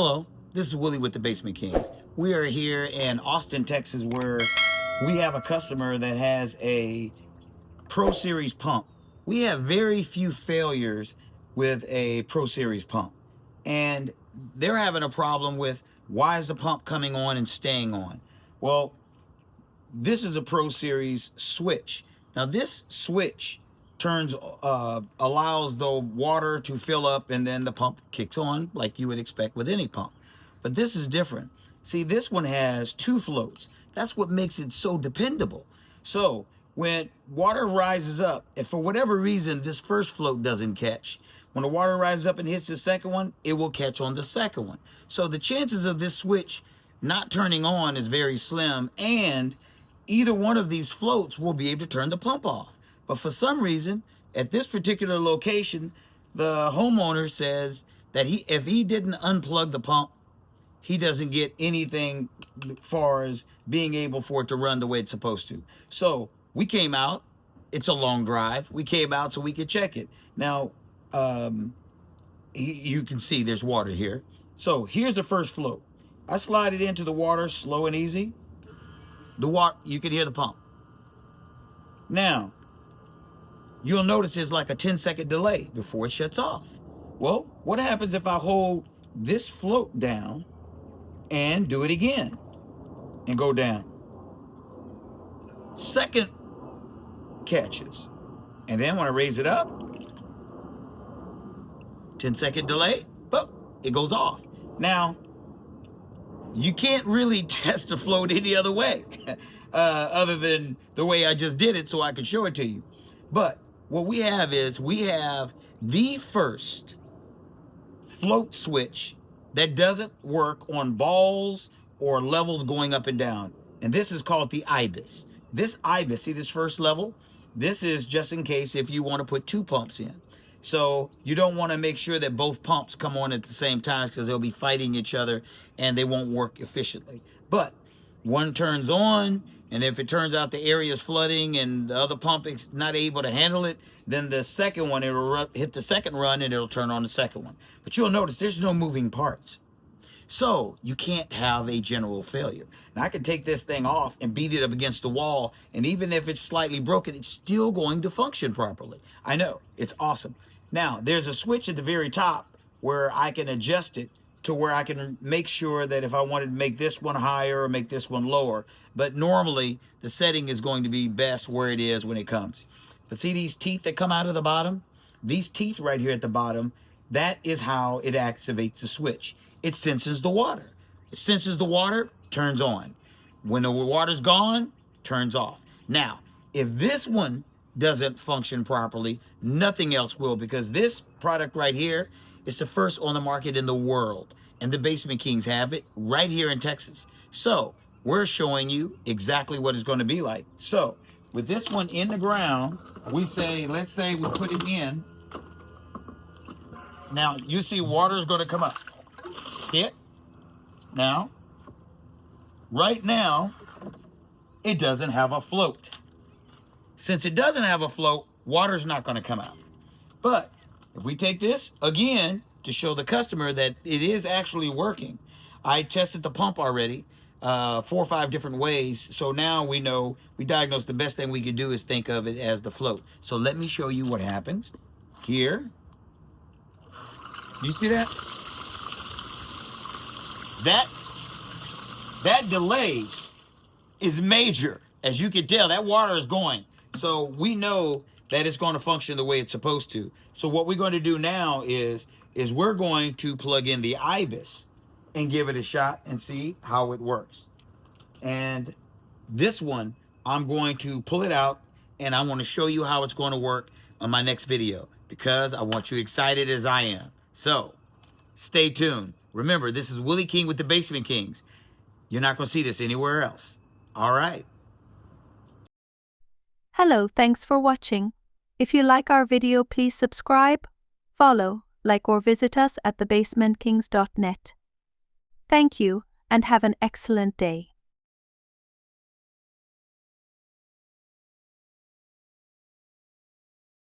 Hello, this is Willie with the Basement Kings. We are here in Austin, Texas, where we have a customer that has a Pro Series pump. We have very few failures with a Pro Series pump. And they're having a problem with, why is the pump coming on and staying on? Well, this is a Pro Series switch. Now this switch allows the water to fill up and then the pump kicks on like you would expect with any pump. But this is different. See, this one has two floats. That's what makes it so dependable. So when water rises up, if for whatever reason this first float doesn't catch, when the water rises up and hits the second one, it will catch on the second one. So the chances of this switch not turning on is very slim, and either one of these floats will be able to turn the pump off. But for some reason, at this particular location, the homeowner says that if he didn't unplug the pump, he doesn't get anything as far as being able for it to run the way it's supposed to. So we came out. It's a long drive. We came out so we could check it. Now, you can see there's water here. So here's the first float. I slide it into the water slow and easy. The water, you can hear the pump. Now, you'll notice there's like a 10-second delay before it shuts off. Well, what happens if I hold this float down and do it again and go down? Second catches. And then when I raise it up, 10-second delay, but it goes off. Now, you can't really test the float any other way other than the way I just did it so I could show it to you. But what we have is we have the first float switch that doesn't work on balls or levels going up and down. And this is called the Ibis. This Ibis, see this first level? This is just in case if you want to put two pumps in. So you don't want to make sure that both pumps come on at the same time, because they'll be fighting each other and they won't work efficiently. But one turns on, and if it turns out the area is flooding and the other pump is not able to handle it, then the second one, it'll hit the second run and it'll turn on the second one. But you'll notice there's no moving parts. So you can't have a general failure. Now I can take this thing off and beat it up against the wall, and even if it's slightly broken, it's still going to function properly. I know, it's awesome. Now there's a switch at the very top where I can adjust it to where I can make sure that if I wanted to make this one higher or make this one lower, but normally the setting is going to be best where it is when it comes. But see these teeth that come out of the bottom? These teeth right here at the bottom, that is how it activates the switch. It senses the water. It senses the water, turns on. When the water's gone, turns off. Now, if this one doesn't function properly, nothing else will, because this product right here is the first on the market in the world. And the Basement Kings have it right here in Texas. So we're showing you exactly what it's going to be like. So with this one in the ground, let's say we put it in. Now you see water is going to come up. See it? Now, right now, it doesn't have a float. Since it doesn't have a float, water's not going to come out. But if we take this again to show the customer that it is actually working, I tested the pump already 4 or 5 different ways. So now we know, we diagnose the best thing we could do is think of it as the float. So let me show you what happens here. You see that? That delay is major. As you can tell, that water is going. So we know that it's going to function the way it's supposed to. So what we're going to do now is we're going to plug in the Ibis and give it a shot and see how it works. And this one, I'm going to pull it out and I want to show you how it's going to work on my next video, because I want you excited as I am. So stay tuned. Remember, this is Willie King with the Basement Kings. You're not going to see this anywhere else. All right. Hello, thanks for watching. If you like our video, please subscribe, follow, like or visit us at thebasementkings.net. Thank you and have an excellent day.